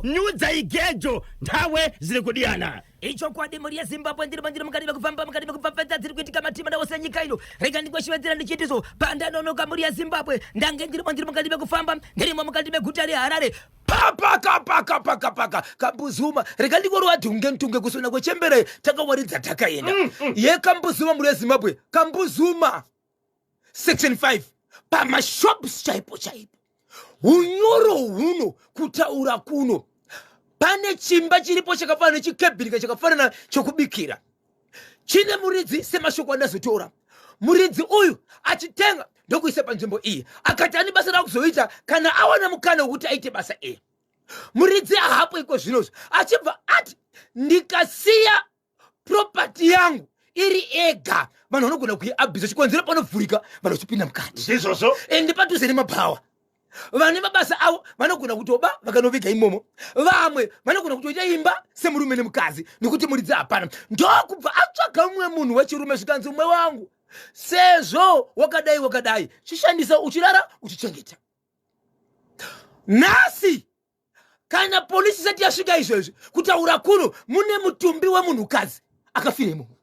nyudza igejo nthawe zili kudiyana icho kwadi muri ya Zimbabwe ndiri mandiri mukadiba kufamba dziri kuitika matima ndawose nyika ino rega ndikweshwedzera ndichitizo pandanonoka muri ya Zimbabwe ndange ndiri mandiri mukadiba kufamba ndirimo mukadibe guta reHarare paka kambuzuma rega ndikoro adhunge kusona kwechembere takawaridza takaenda ye kambuzuma muri ya Zimbabwe kambuzuma section 5 pamashops chaipo unyoro huno kutaura kuno pane chimba chiripo chakafanana nechikebhirika chakafanana chokubikira chine muridzi semashoko andazotora muridzi uyu achitenga ndokuisa panzvimbo iyi akati ane basa rakuzoita kana awana mukana wekuti aite basa iyi muridzi ahapo iko zvinozvo achibva ati ndikasiya property yangu iri ega vanhu vanogona kuiabhiza chikonzero panovhurika vanhu vachipinda mukati sizvozvo ende padhuze nemabhawa vane mabasa avo vanogona kutoba vakanoviga imomo vamwe vanogona kutoita imba semurume nemukadzi nekuti muridzi hapana ndokubva atsvaga mumwe munhu wechirume zvikanzi mumwe wangu sezvo wakadai chishandisa uchirara uchichengeta nhasi kana polisi isati yasvika izvezvi kutaura kuno mune mutumbi wemunhukadzi akafira imomo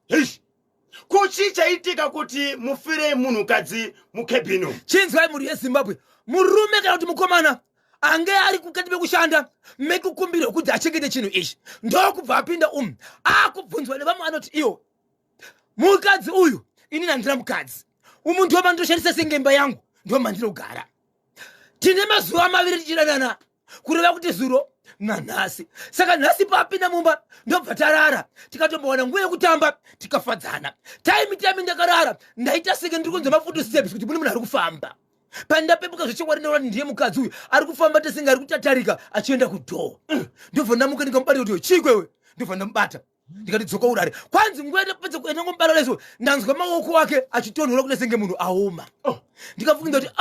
kuchi chaitika kuti mufire munhukadzi mukebhino chinzwai muri yeZimbabwe murume kana kuti mukomana ange ari kukati bekushanda mekukumbira kuti achengete chinhu ichi ndokubva apinda akubvunzwa nevamwe anoti iwo mukadzi uyu ini nandira mukadzi umu ndoma ndoshandisa sengemba yangu ndoma ndinogara tine mazuva maviri tichidanana kureva kuti zuro nanhasi saka nhasi papinda mumba ndobva tarara tikatombowana nguva yekutamba tikafadzana taimi ndakarara ndaita senge ndiri kunzwa mafotosteps kuti mune munhu ari kufamba pandapepuka zvechokwadi ndaona ndiye mukadzi uyu ari kufamba tesenge ari kutatarika achienda kudhoo ndobva ndamuka ndikamubata kuti chikwewe ndobva ndamubata ndikati dzoka urare kwanzi nguva ndapedza kuenda ngomubata leso ndanzwa maoko wake achitonhora kuti senge munhu aoma ndikafunga kuti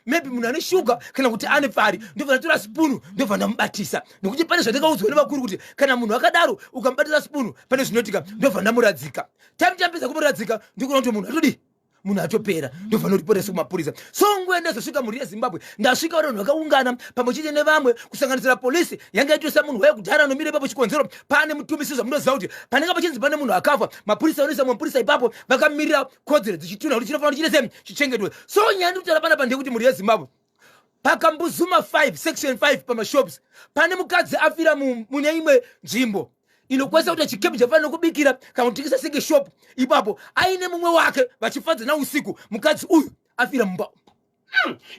maybe munhu ane shuga kana kuti ane pfari ndobva ndatora spunu ndobva ndamubatisa nekuti pane zvandakaudzwa nevakuru kuti kana munhu akadaro ukamubatisa spunu pane zvinoitika ndobva ndamuradzika taipedza kumuradzika ndikuona kuti munhu atodi munhu atopera ndobva ndoriporesa kumapurisa so nguva ndazosvika muri yeZimbabwe ndasvika vanhu vakaungana pamwe chete nevamwe kusanganisira polisi yanga itoisa munhu wekudhara anomire ipapo chikonzero pane mutumbisi zvamunoziva kuti panenge pachinzi pane munhu akafa mapurisa vanoisa mapurisa ipapo vakamirira kodzero dzichitunha kuti chinofanira chichine chichengetwe so nyaya ndikutaura panapa ndekuti muri yeZimbabwe pakambuzuma 5 section 5 pamashops pane mukadzi afira mune imwe nzvimbo inokwesa kuti chikepi chafanira kubikira kana kutikisa senge shop ipapo aine mumwe wake vachifadzana usiku mukadzi uyu afira mumba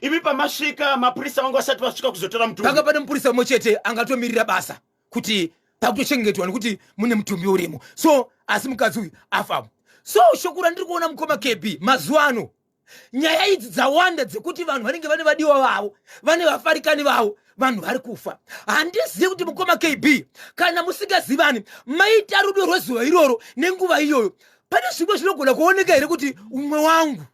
ivi pamasvika mapurisa vangu vasati vasvika kuzotora mutumbi panga pane mupurisa mumwe chete angatomirira basa kuti pakutochengetwa nekuti mune mutumbi urimo so asi mukadzi uyu afapo so shokura ndiri kuona mukoma KB mazuva ano nyaya idzi dzawanda dzekuti vanhu vanenge vane vadiwa vavo vane vafarikani vavo vanhu vari kufa handizivi kuti mukoma KB kana musingazivani maita rudo rwezuva iroro nenguva iyoyo pane zvimwe zvinogona kuoneka here kuti umwe wangu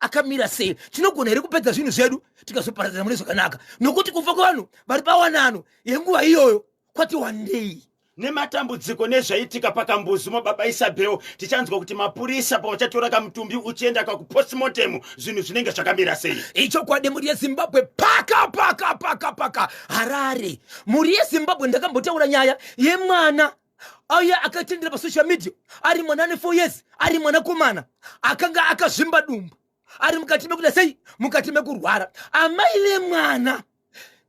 akamira sei tinogona here kupedza zvinhu zvedu tikazoparadzana mune zvakanaka nokuti kufa kwevanhu vari pawanano yenguva iyoyo kwati wandei nematambudziko nezvaitika pakambuzuma baba Isabel tichanzwa kuti mapurisa pavachatora kamutumbi uchienda kakupostmortem zvinhu zvinenge zvakamira sei icho kwade muri yeZimbabwe paka Harare muri yeZimbabwe ndakambotaura nyaya yemwana aya akatendera pasocial media ari mwana ane 4 years ari mwana komana akanga akazvimba dumbu ari mukati mekuda sei mukati mekurwara amai vemwana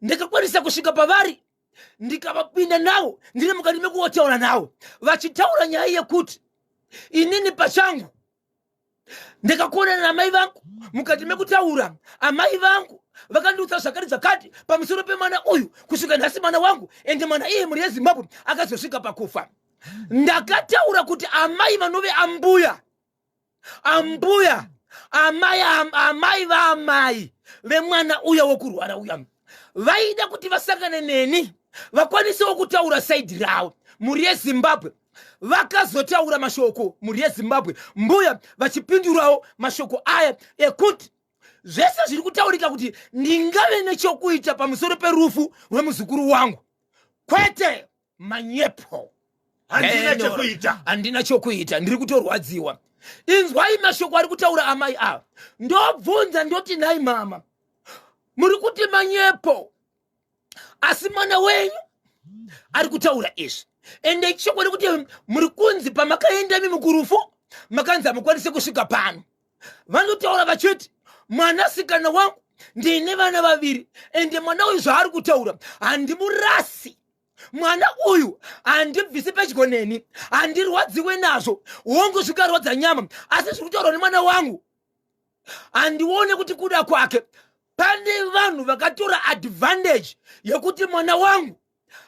ndikakwanisa kusvika pavari ndikavapinda navo ndiri mukati mekuotaura navo vachitaura nyaya yekuti inini pachangu ndikakuonana namai vangu mukati mekutaura amai vangu vakandiudza zvakati pamusoro pemwana uyu kusvika nhasi mwana wangu ende mwana iye muri yeZimbabwe akazosvika pakufa ndakataura kuti amai vanove ambuya amai vaamai vemwana uya wokurwara uya vaida kuti vasangane neni vakwanisewo kutaura saidi ravo muri yeZimbabwe vakazotaura mashoko muri yeZimbabwe mbuya vachipindurawo mashoko aya ekuti zvese zviri kutaurika kuti ndingave nechokuita pamusoro perufu rwemuzukuru wangu kwete manyepo handina chokuita ndiri kutorwadziwa inzwai mashoko ari kutaura amai ava ndobvunza ndoti nhai mama muri kuti manyepo asi mwana wenyu ari kutaura izvi. Ende chokwadi kuti muri kunzi pamakaenda imi mukurufu makanzi hamukwanise kusvika pano. Vanotaura vachiti mwanasikana wangu ndine vana vaviri, ende mwana uyu zvaari kutaura handimurasi. Mwana uyu handibvisi pedyo neni, handirwadziwe nazvo, wongu zvikarwadza nyama, asi zviri kutaurwa nemwana wangu handione kuti kuda kwake. Pane vanhu vakatora advantage yekuti mwana wangu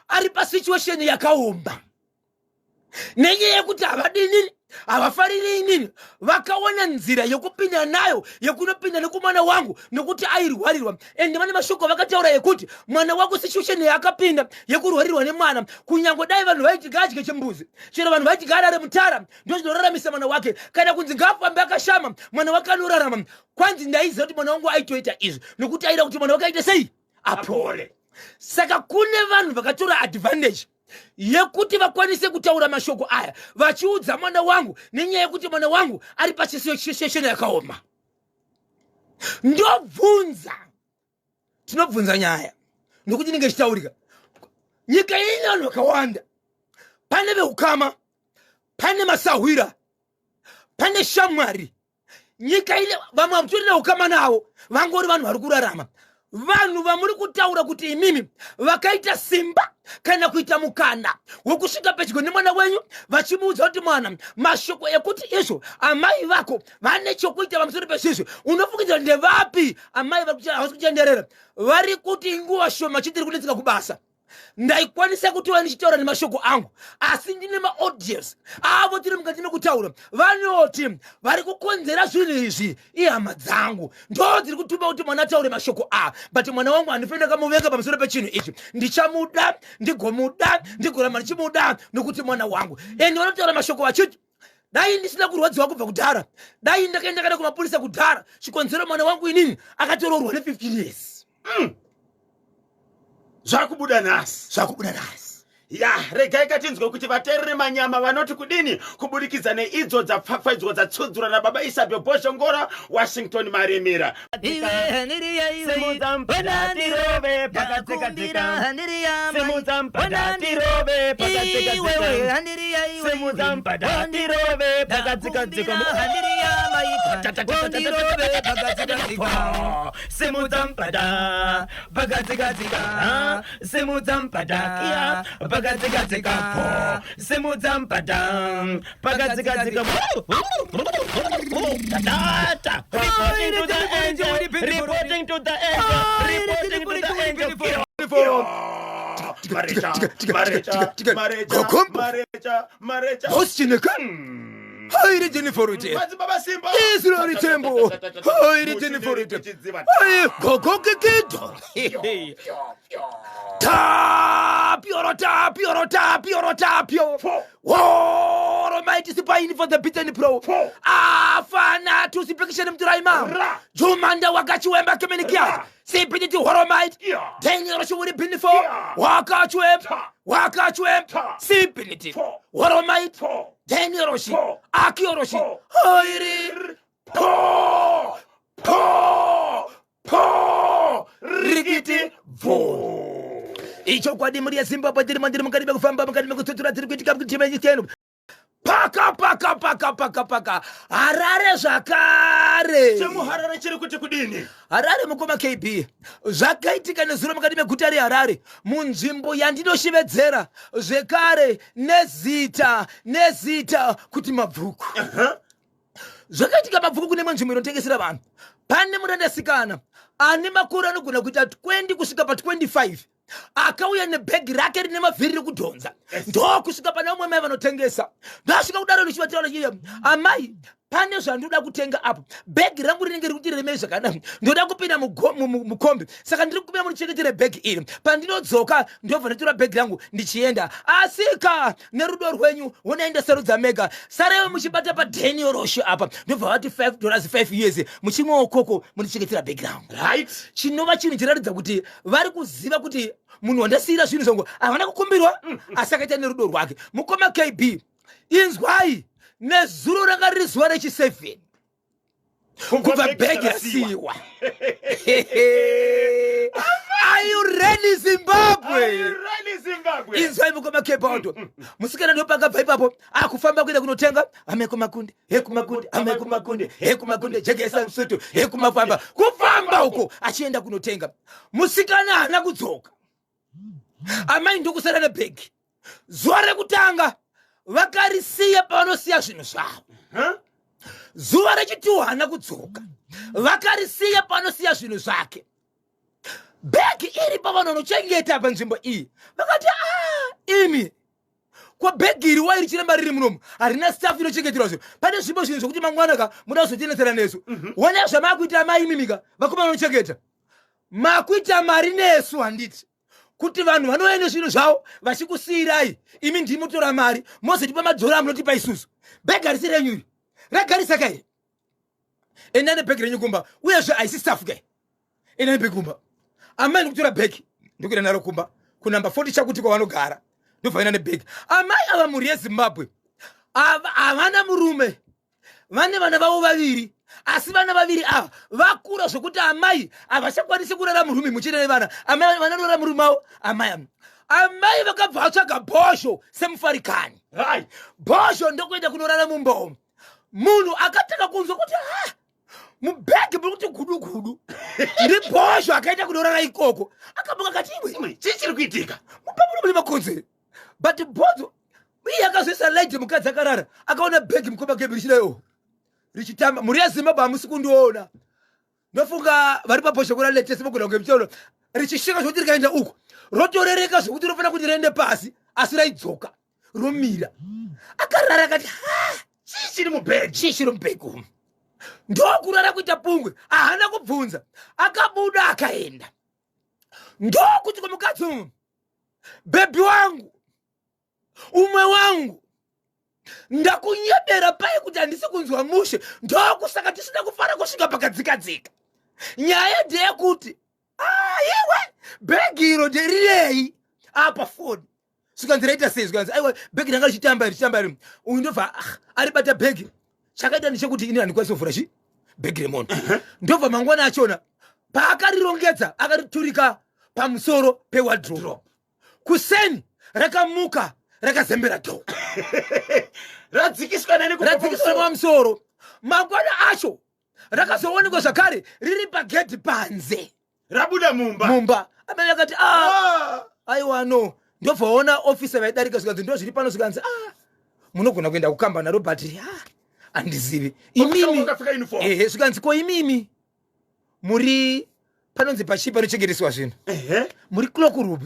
ari pasituation yakaomba, nenyaya yekuti havadinini, havafariri inini, vakaona nzira yekupinda nayo, yekunopinda nekumwana wangu nokuti airwarirwa. Ende vane mashoko vakataura yekuti mwana wangu situation yakapinda yekurwarirwa nemwana, kunyange dai vanhu vaiti ngadye chimbuzi, chero vanhu vaiti ngarare mutara, ndo zvinoraramisa mwana wake, kana kunzi ngafambe akashama mwana wake anorarama. Kwanzi ndaiziva kuti mwana wangu aitoita izvi nokuti aida kuti mwana wake aite sei, apole. Saka kune vanhu vakatora advantage yekuti vakwanise kutaura mashoko aya vachiudza mwana wangu, nenyaya yekuti mwana wangu ari pasituation yakaoma. Tinobvunza nyaya nokuti ndinge chitaurika. Nyika ine vanhu vakawanda, pane veukama, pane masahwira, pane shamwari. Nyika ine vamwe vamutorera ukama navo vangori vanhu vari kurarama. Vanhu vamuri kutaura kuti imimi vakaita simba kana kuita mukana wokusvika pedyo nemwana wenyu vachimuudza kuti mwana, mashoko ekuti izvo amai vako vane chokuita pamusoro pezvizvi, unofungidzira ndevapi amai havasi kuchenderera? Vari kuti nguva shoma chitiri kunetseka kubasa. Ndaikwanisa kutova ndichitaura nemashoko angu, asi ndine maaudience avo tiri mukati mekutaura vanoti vari kukonzera zvinhu izvi ihama dzangu, ndo dziri kutuma kuti mwana ataure mashoko aya. But mwana wangu handifanira kamuvenga pamusoro pechinhu ichi, ndichamuda, ndigomuda, ndigoramba ndichimuda nokuti mwana wangu. Ende vanotaura mashoko vachiti dai ndisina kurwadziwa kubva kudhara, dai ndakaenda kana kumapurisa kudhara, chikonzero mwana wangu inini akatoroorwa ne15 years. Zvakubuda nasi. Ya, regai katinzwe kuti vaterere manyama vanoti kudini kubudikidza neidzo dzapfapfaidzwa dzatsudzura nababa Isabel Boshongora, Washington Maremera. Pagatika po Semuzampadam Pagatika reporting to the angel. Marecha. Haire Jennifer Rite. Israel Tembo. Haire Jennifer Rite. Gogo Kekedo. Tapio. Oh, Almighty Sipaini for the Pitani Pro. Fana to Sipekishan Draima. Jumanda Wagachuemba Kamenikia. Say Pitty to Horomite. Daniel Roshuri Pinifo. Waka Chuem. See Pinity. Horomite. Daniel Roshi. Akio Roshi. Hairi. Rikiti. Vo. Icho kwa dimuri ya Zimbabwe tiri mandiri mukaribe kufamba mukaribe kututura tiri kuitika kuchima chikenu. Paka. Harare zvakare. Chemu Harare chiri kuti kudini? Harare mukoma KB. Zvakaitika nezuro mukati meguta reHarare. Munzvimbo yandinoshevedzera zvekare nezita kuti mabvuku. Zvakaitika mabvuku kune nzvimbo inotengesera vanhu. Pane murandasikana ane makore anogona kuita 20 kusvika pa25. Akauya nebhegi rake rine mavhiri rekudhonza. Ndo kusvika pane vamwe mai vanotengesa. Ndasvika kudaro ndichivatira iye, amai, pane zvandoda kutenga apo. Bhegi rangu rinenge riri kuti riremei zvakanaka. Ndoda kupinda mukombi. Saka ndiri kupinda munichengetere bhegi iri. Pandinodzoka ndobva ndatora bhegi rangu ndichienda. Asika nerudo rwenyu unoenda sarudza mega. Sarewo muchibata paDaniel Roshi apa. Ndobva vati $5 years. Muchimwe ukoko munichengetera bhegi rangu. Right? Chinova chinhu chinoratidza kuti vari kuziva kuti munhu wandasiyira zvinhu zvangu havana kukumbirwa asi akaita nerudo rwake. Mukoma KB, inzwai nezuro ranga riri zuva rechi7 kubva bhegi rasiyiwa. Are you ready, Zimbabwe? inzwai mukoma kepa auto musikana ndopakabva ipapo akufamba kuenda kunotenga amekumakunde hekumakunde amekumakunde hekumakunde jegesa msutu hekumafamba kufamba uko achienda kunotenga musikana hana kudzoka amai ndokusara nebhegi zuva rekutanga vakarisiya pavanosiya zvinhu zvavo zuva rechitu hana kudzoka vakarisiya pavanosiya zvinhu zvake bhegi iri pavanonochengeta panzvimbo iyi vakati imi kwa bhegi iri wai richiramba riri munomu harina staff inochengeterwa zvinhu pane zvimbo zvinhu zvokuti mangwanaka muda kuzotenetsera nesu wona zvamakuita amaimimika vakoma vanochengeta makuita mari nesu handiti kuti vanhu vanoenda zvinhu zvavo vachikusiyirai imi ndimutora mari mozotipa madhora amunotipa isusu bhegi harisi renyu iri ragarisa kai endane bhegi renyu kumba uyezve haisi staff kai endane bhegi kumba amai ndikutora bhegi ndikuenda naro kumba kunamba 40 chakuti kwavanogara ndobvaina nebhegi amai ava mhuri yezimbabwe havana murume vane vana vavo vaviri asi vana vaviri ava vakura zvokuti amai havachakwanisi kurara murume muchine nevana amai vanarora murume avo amai vakabva vatsvaga bhosho semufarikani bhosho ndokuenda kunorara mumba munhu akatanga kunzwa kuti mubhegi muri kuti gudu ndi bhosho akaita kunorara ikoko akabuka kati imwe chii chiri kuitika mupamuro mune makonzeri but bhodzo iye akazoisa laiti mukadzi akarara akaona bhegi mukoma kebi richinayo richitamba muri yezimbabwe hamusi kundiona ndofunga vari pabhosho kuna letese mugona kungemuchauno richishinga zvokuti rikaenda uko rotorereka zvokuti rofanira kuti riende pasi asi raidzoka romira akarara akati chii chiri mubhegi chii chiri mubhegi umu ndokurara kuita pungwe ahana kubvunza akabuda akaenda ndokuti kwamukadzi umu bhebhi wangu umwe wangu ndakunyebera pai kuti handisi kunzwa mushe ndokusaka tisina kufara kusvika pakadzikadzika nyaya ndeyekuti iwe bhegi iro nderirei apa foni svikanziraita sei zvikanzi aiwa bhegi ranga richitamba iri uyu ndobva aribata bhegi chakaita ndechekuti ini handikwanisi kuvhura chi bhegi remunhu ndobva mangwana achona paakarirongedza akariturika pamusoro pewadrop kuseni rakamuka rakazembera dho radzikiswa pamusoro mangwana acho rakazoonekwa zvakare riri pagedhi panze rabuda mumba amai akati aiwa no ndobvaona ofisa vaidarika zvikanzi ndo zviri pano zvikanzi munogona kuenda kukamba naro but handizivi imimi zvikanzi ko imimi muri panonzi pachii panochengeteswa zvinhu muri cloakroom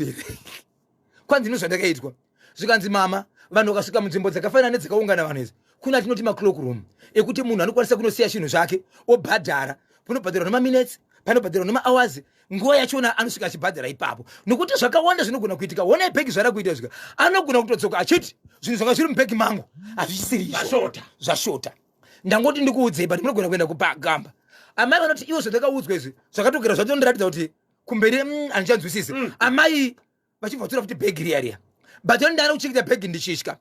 kwanzi ndozvandakaitwa zvikanzi mama vanhu vakasvika munzvimbo dzakafanana nedzakaungana vanhu idzi kuna tinoti macloakroom ekuti munhu anokwanisa kunosiya chinhu zvake obhadhara panobhadharwa nemaminutes panobhadharwa nemahours nguva yachona anosvika achibhadhara ipapo nokuti zvakawanda zvinogona kuitika onai bhegi zvara kuita zvika anogona kutodzoka achiti zvinhu zvanga zviri mubhegi mangu hazvisisiri zvashota ndangoti ndikuudzei but munogona kuenda kupagamba amai vanoti ivo zvandakaudzwa izvi zvakatogera zvatondiratidza kuti kumberi handichanzwisisi amai vachibvatura kuti bhegi riya but ndana kuchengeta bhegi ndichitya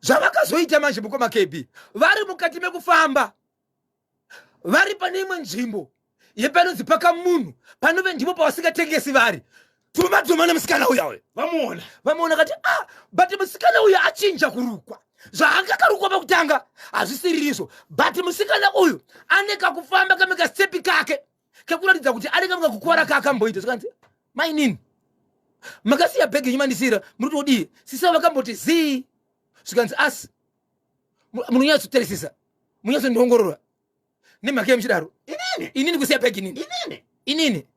zvavakazoita manje mukoma kb vari mukati mekufamba vari pane imwe nzvimbo yepanonzi paka munhu panove ndipo pavasingatengesi vari dhuma nemusikana uya vamuona kati but musikana uyu achinja kurukwa zvaanga karukwa pakutanga hazvisiri izvo but musikana uyu ane kakufamba kame kastepi kake kekuratidza kuti ane kamwe kakukuvara kaakamboita zvikanzi mainini makasiya bhegi nyimandisira muri todii sisa vakamboti zii zvikanzi asi munonyatsoteresisa munyatsondiongorora nemhaka yemuchidaro inini kusiya bhegi inini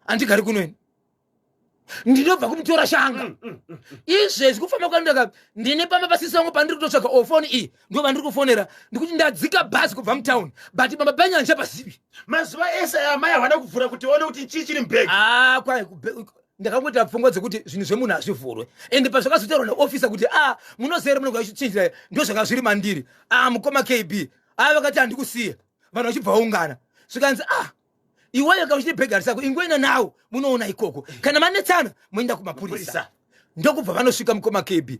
handigari kunoini ndinobva kumutora shanga izvezvi kufamba kwandaga ndine pamba pasisango pandiri kutotsvaga ofoni iyi ndo vandiri kufonera ndikuti ndadzika bhazi kubva mutauni but baba penyu handichapazivi mazuva ese amai havana kuvhura kuti one kuti chii chiri mubhegi kwai ndakangoita pfungwa dzekuti zvinhu zvemunhu hazvivhurwe ende pazvakazotaurwa naofisa kuti munozere munogona ichichinjira ndo zvanga zviri mandiri mukoma kb vakati handikusiya vanhu vachibva vaungana zvikanzi iweyo kauchine bhegi harisako ingoenda nawo munoona ikoko kana manetsana moenda kumapurisa ndokubva vanosvika mukoma kb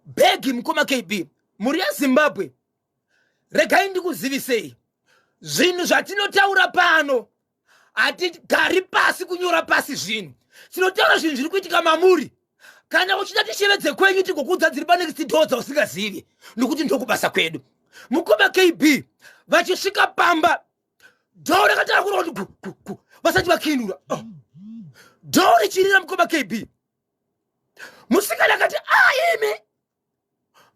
bhegi mukoma kb muri yezimbabwe regai ndikuzivisei zvinhu zvatinotaura pano hatigari pasi kunyora pasi zvinhu tinotaura zvinhu zviri kuitika mamuri kana uchida tishevedze kwenyu tikokudzadziri panext door dzausingazivi nokuti ndokubasa kwedu. Mukoma KB vachisvika pamba door rakatara kuroti vasati vakinura door richirira mukoma KB. Musikana akati imi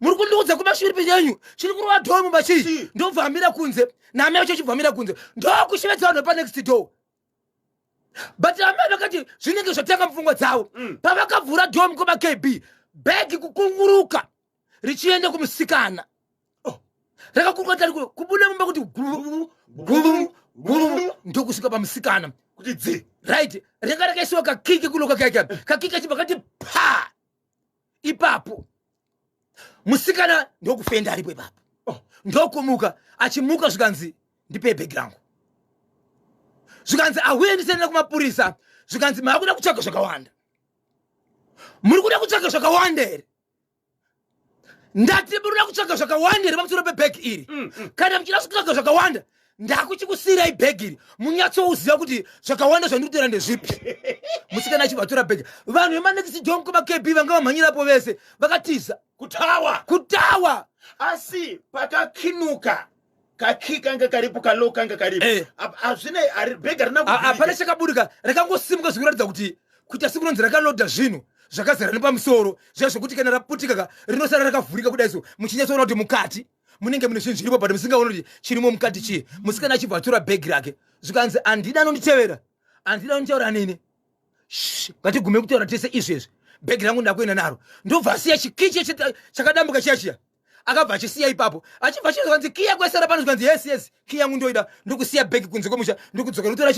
muri kundiudza kumashuri yenyu chiri kurova door mumbachi ndobvamira kunze name yacho chibvamira kunze ndokushevedza vanhu panext door. But amai vakati zvinenge zvotanga mupfungwa dzavo pavakavhura door mukoma KB bhegi kukunguruka richienda kumusikana rakakuruka tari kubuda mumba kuti ndokusvika pamusikana kuti dzi right rega rakaisiwa kakike kuloka kakike chibva kati pa ipapo musikana ndokufenda aripo ipapo ndokumuka achimuka zvikanzi ndipe bhegi rangu zvikanzi auye ndisenera kumapurisa zvikanzi maakuda kutsvaga zvakawanda muri kuda kutsvaga zvakawanda here ndati muri kuda kutsvaga zvakawanda here pamusoro pebhegi iri kana muchida kutsvaga zvakawanda ndakuchikusiyirai bhegi iri munyatsouziva kuti zvakawanda zvandikutera ndezvipi. Musikana achibvatora bhegi vanhu vemanext door mukoma KB vanga vamhanyirapo vese vakatiza kutawa asi pakakinuka kakikanga karipo kalokanga karipo azvine bhegi harina hapana chakaburika rakangosimuka zvikuratidza kuti kuita sikunonzi rakanodha zvinhu zvakazara nepamusoro zviya zvokuti kana raputika rinosara rakavhurika kudaiso muchinyatsoona kuti mukati munenge mune zvinhu zviripo but musingaona kuti chirimo mukati chii. Musikana achibva atora bhegi rake zvikanzi andida anonditevera andida anonditaura nini ngatigume kutaura tese izvezvi bhegi rangu ndakuenda naro ndobva asiya chikiche chakadambuka chiya akabva achisiya ipapo achibva chikanzi kiya kwesera pano zvikanzi yes kiya yangu ndoida ndokusiya bhegi kunze kwemusha ndokudzoka notora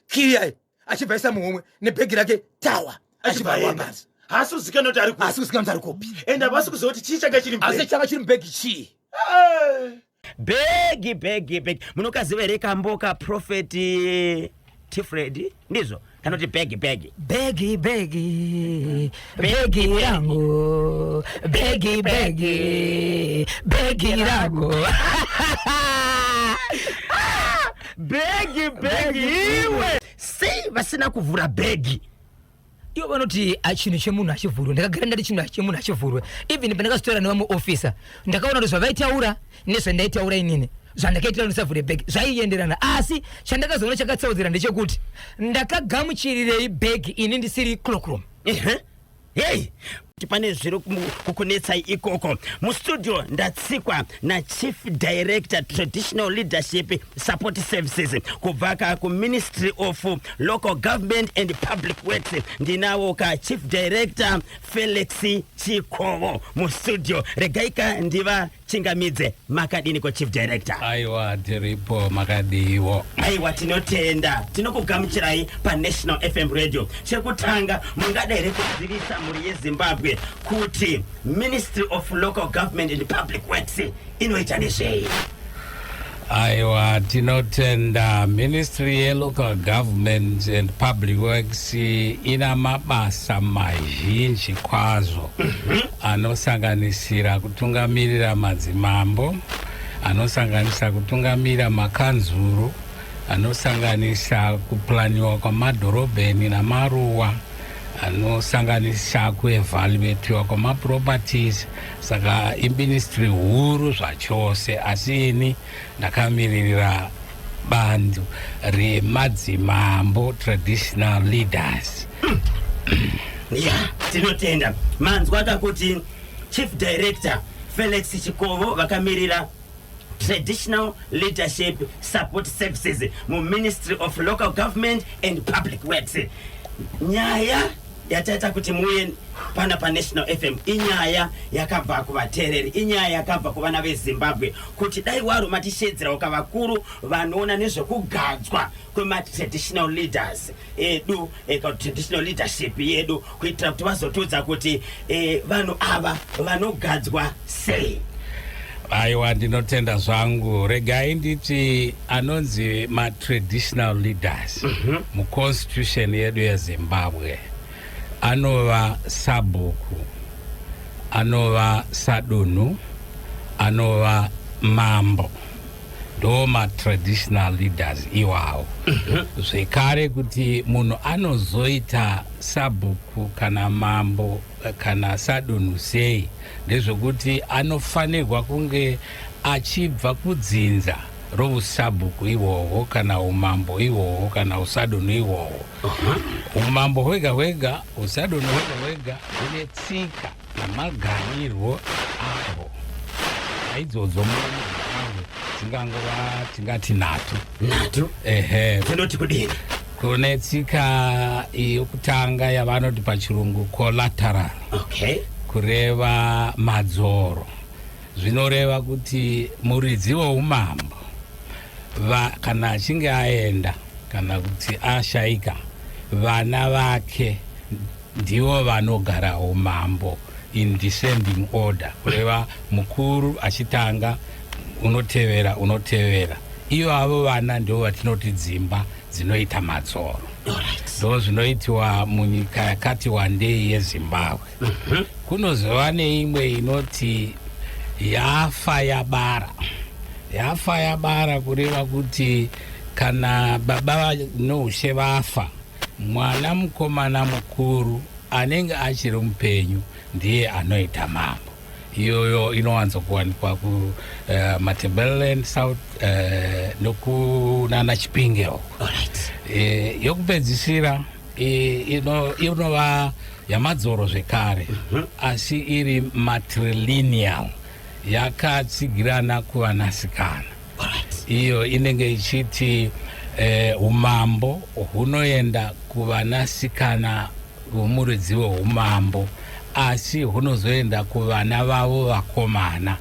kiya achibva isa muhomwe nebhegi rake tawa achibva wabasi hasi uzikana kuti ari kopi ende havasi kuziva kuti chii changa chiri asi changa chiri mubhegi chii. Begi munokaziva here kamboka Prophet Tifred ndizvo kanoti begi rangu begi rangu begi iwe sei vasina kuvhura begi iwo vanoti chinhu chemunhu achivhurwe ndakagara ndati chinhu chemunhu achivhurwe even pandakasitaura nevamuofisa ndakaona kuti zvavaitaura nezvandaitaura inini zvandakaitira ndisavhure bhegi zvaienderana asi chandakazoona chakatsaudzira ndechekuti ndakagamuchirirei bhegi ini ndisiri cloakroom. Hey, pane zviri kukunetsai ikoko mustudio ndatsikwa nachief director traditional leadership support services kubva kuministry of local government and public works ndinawo chief director Felix Chikovo mustudio regaika ndiva chingamidze makadini ko chief director. Aiwa tiripo makadiwo. Aiwa tinotenda tinokugamuchirai pa National FM radio chekutanga mungada here kudzivirisa muri yeZimbabwe kuti Ministry of Local Government and Public Works inoita nezvei. Aiwa tinotenda Ministry ye Local Government and Public Works ina mabasa mazhinji kwazvo anosanganisira kutungamirira madzimambo, anosanganisa kutungamirira makanzuru, anosanganisa kuplaniwa kwamadhorobheni namaruwa, anosanganisa kuevaluatiwa kwamaproperties. Saka iministry huru zvachose asi ini ndakamiririra bandu remadzimambo traditional leaders. Tinotenda manzwa akakuti chief director Felix Chikovo vakamirira traditional leadership support services mu Ministry of Local Government and Public Works. Nyaya yataita kuti muye pana pa National FM inyaya yakabva kuvatereri, inyaya yakabva kuvana veZimbabwe kuti dai waro matishedzera ukavakuru vanoona nezvekugadzwa kwema traditional leaders edu traditional leadership yedu kuitira kuti vazotudza kuti vanhu ava vanogadzwa sei. Aiwa ndinotenda zvangu. Regai nditi anonzi traditional leaders mu constitution yedu yeZimbabwe anova sabhuku, anova sadunu, anova mambo. ndo matraditional leaders iwawo. Zvekare kuti munhu anozoita sabhuku kana mambo kana sadunhu sei ndezvekuti anofanirwa kunge achibva kudzinza rousabhuku ihwohwo kana umambo ihwohwo kana usadunhu ihwohwo. Umambo hwega hwega, usadunhu hwega hwega hune tsika namagariro ahwo. Aidzodzo dzingangova tingati nhatu. Dzinoti kudini? Kune tsika yokutanga yavanoti pachirungu collateral. Kureva madzoro. Zvinoreva kuti muridzi woumambo kana achinge aenda kana kuti ashaika, vana vake ndivo vanogara umambo in descending order. Kureva mukuru achitanga unotevera. Avo vana ndivo vatinoti dzimba dzinoita madzoro. Ndo zvinoitiwa munyika yakati wandei yeZimbabwe. Kunozova neimwe inoti yafa yabara kureva kuti kana baba noushe vafa, mwana mukomana mukuru anenge achiri mupenyu ndiye anoita mambo. Iyoyo inowanzo kuwanikwa ku Matabeleland South nokunana Chipinge. Yokupedzisira inova yamadzoro zvekare, asi iri matrilineal, yakatsigirana kuvanasikana. Iyo inenge ichiti umambo hunoenda kuvanasikana vomuridzi weumambo, asi hunozoenda kuvana vavo vakomana,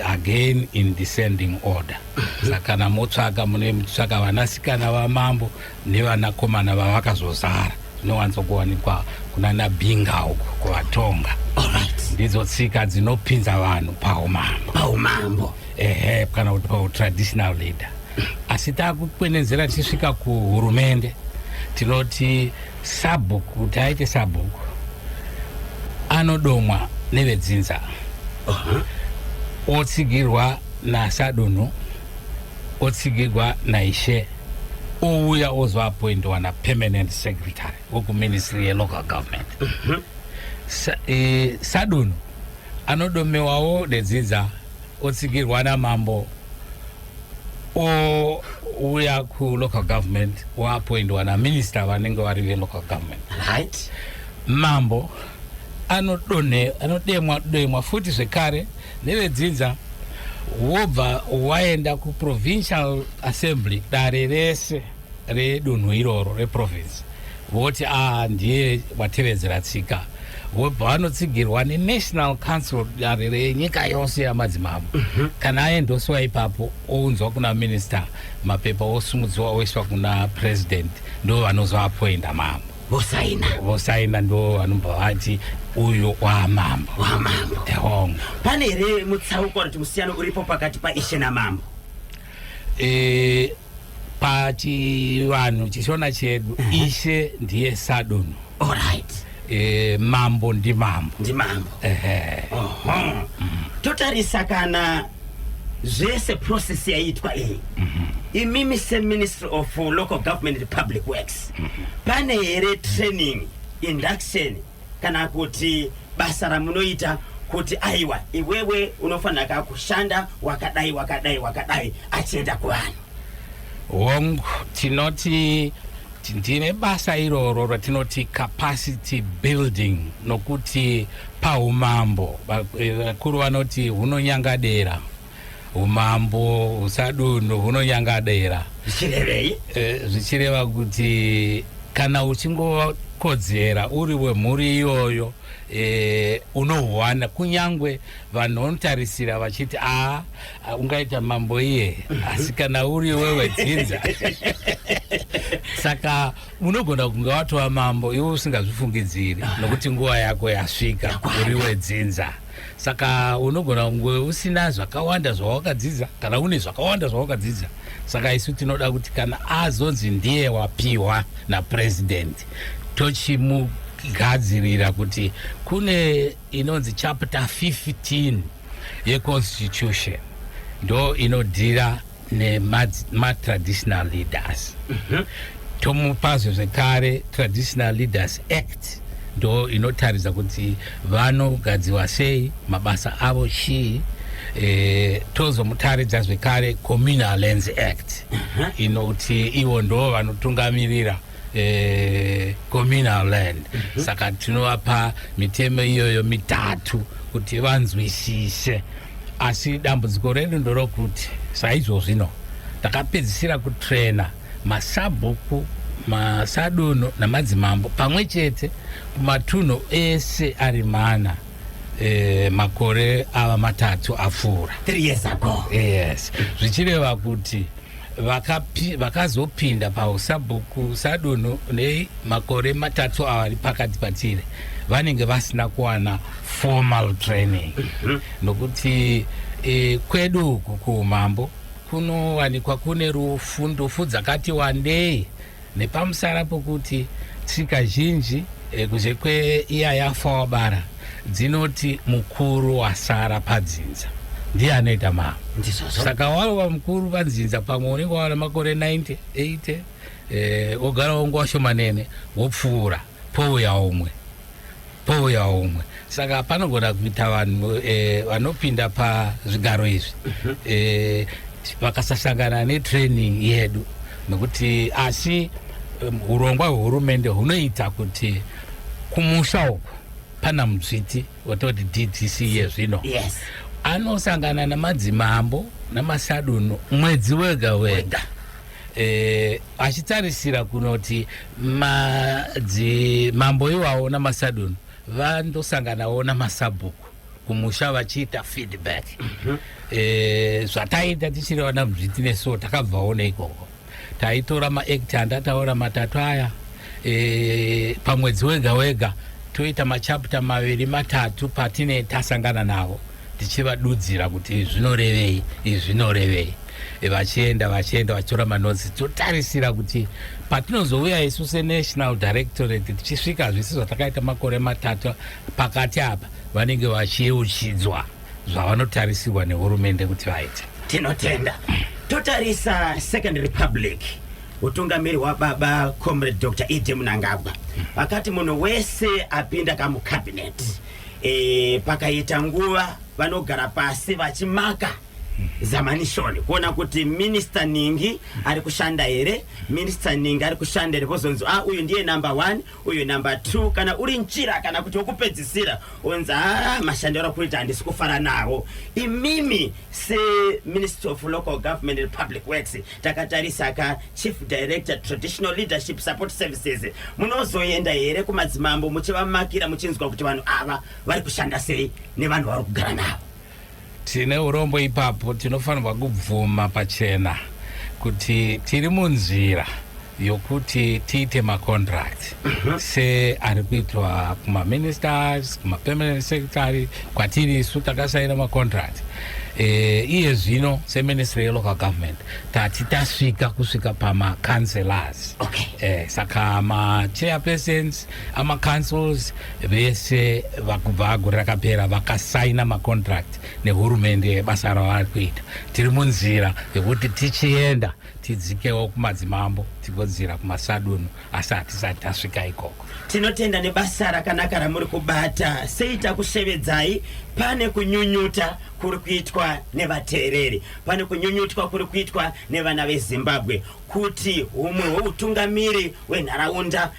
again in descending order. Saka mutsvaka mutsvaka vanasikana vamambo nevanakomana vavakazozara, zvinowanzo kuwanikwa kunana Binga uko kuvatonga. Ndidzo tsika dzinopinza vanhu paumambo. Kana kuti pautraditional leader. Asi takukwenenzera tisvika kuhurumende, tinoti sabhuku, kuti aite sabhuku anodomwa nevedzinza. Otsigirwa nasadunhu, otsigirwa naishe, ouya ozoapoindwa na permanent secretary wokuministry yelocal government. Sadunhu anodomewawo nedzinza, otsigirwa namambo, ouya kulocal government oapoindwa naminister vanenge vari velocal government. Mambo anodemwa futi zvekare nevedzinza, wobva waenda kuprovincial assembly dare rese redunhu iroro reprovince, voti ndiye watevedzera tsika. Wobva vanotsigirwa nenational council dare renyika yose yamadzimambo. Kana aendoswa ipapo ounzwa kuna minister, mapepa osumudzwa oiswa kuna president, ndo vanozoapoinda mambo. Vosaina ndo vanobva vati uyu wamambo. Pane here mutsauko kuti musiyano uripo pakati paishe namambo? Pachivanhu chishona chedu, ishe ndiye sadunhu. Mambo ndimambo. Totarisa kana zvese process yaitwa iyi, imimi se-Ministry of Local Government and Public Works, pane here training, induction, kana kuti basa ramunoita kuti aiwa iwewe unofanira kushanda wakadai achienda kuvanhu? Wongu, tinoti tine basa iroro ratinoti capacity building, nokuti paumambo vakuru vanoti hunonyangadera. Umambo, usadunhu hunonyangadera. Zvichireva kuti kana uchingokodzera uri wemhuri iyoyo, unohwana, kunyangwe vanhu vanotarisira vachiti ungaita mambo iye, asi kana uri wewe dzinza saka unogona kunga watova mambo iwe usingazvifungidziri, nokuti nguva yako yasvika uri wedzinza. Saka unogona kunge usina zvakawanda zvawakadzidza kana une zvakawanda zvawakadzidza. Saka isu tinoda kuti kana azonzi ndiye wapiwa napresident, tochimugadzirira kuti kune inonzi chapter 15 yeconstitution ndo inodhira nema-traditional leaders. Tomupazo zvekare Traditional Leaders Act ndo inotaridza kuti vanogadziwa sei, mabasa avo chii. Tozomutaridza zvekare Communal Lands Act inoti ivo ndo vanotungamirira communal land. Saka tinovapa mitemo iyoyo mitatu kuti vanzwisise. Asi dambudziko redu ndorokuti saizvozvino takapedzisira kutrena masabhuku, masadunhu namadzimambo pamwe chete kumatunhu ese ari mana. Makore ava matatu afura 3 years ago. Yes. Zvichireva kuti vakazopinda pausabhuku sadunhu nemakore matatu avari pakati patiri vanenge vasina kuwana formal training. Nokuti kwedu uku kuumambo kunowanikwa kune rufu dzakati wandei nepamusara pokuti tsika zhinji kunze kweiya yafa wabara dzinoti mukuru wasara padzinza ndiye anoita mambo. Saka wava mukuru padzinza pamwe unenge wawana makore 90 80 ogara wangu washomanene wopfuura pouya umwe. Saka panogona kuita vanhu vanopinda pazvigaro izvi vakasasangana netraining yedu, nokuti asi urongwa hwehurumende hunoita kuti kumusha uku pana mutsviti watoti DTC yezvino. Yes. Anosangana namadzimambo namasadunhu mwedzi wega wega. Achitarisira kunoti madzimambo iwawo namasadunhu vandosanganawo namasabhuku kumusha vachiita feedback. Zvataita tichiri vana muzviti neso takabvawo neikoko taitora maact andataura matatu aya pamwedzi wega wega toita machapta 2 3 patine tasangana navo tichivadudzira kuti zvinorevei zvinorevei. Vachienda vachitora manotsi. Totarisira kuti patinozouya isu seNational Directorate tichisvika zvisi zvatakaita makore matatu pakati apa vanenge vachiyeuchidzwa zvavanotarisirwa nehurumende kuti vaite. Tinotenda. Totarisa Second Republic. Utungamiri wa baba Comrade Dr. Idi Mnangagwa. Wakati munhu wese apinda kamucabinet. Pakaita nguva vanogara pasi vachimaka zamanishoni kuona kuti Minister Ningi ari kushanda here, Minister Ningi ari kushanda here pozonzi uyu ndiye number 1, uyu number 2, kana uri njira kana kuti okupedzisira onza mashandiro kuita handisi kufara nawo. Imimi se Minister of Local Government and Public Works takatarisa ka Chief Director Traditional Leadership Support Services munozoenda here kumadzimambo muchivamakira muchinzwa kuti vanhu ava vari kushanda sei nevanhu vari kugara navo. Tine urombo ipapo tinofanirwa kubvuma pachena kuti tiri munzira yokuti tiite macontract se ari kuitwa kumaministers, kumapermanent secretary, kwatiri isu takasaina macontract. Iye zvino seministry yelocal government tati tasvika kusvika pamacancelors. Saka machairpersons amacouncils vese vakubva agore rakapera vakasaina macontract nehurumende basa ravari kuita. Tiri munzira yekuti tichienda tidzikewo kumadzimambo tigodzira kumasadunhu asi hatisati tasvika ikoko. Tinotenda nebasa rakanaka ramuri kubata. Seita kushevedzai pane kunyunyuta kuri kuitwa nevateereri, pane kunyunyutwa kuri kuitwa nevana veZimbabwe kuti umwe hweutungamiri hwenharaunda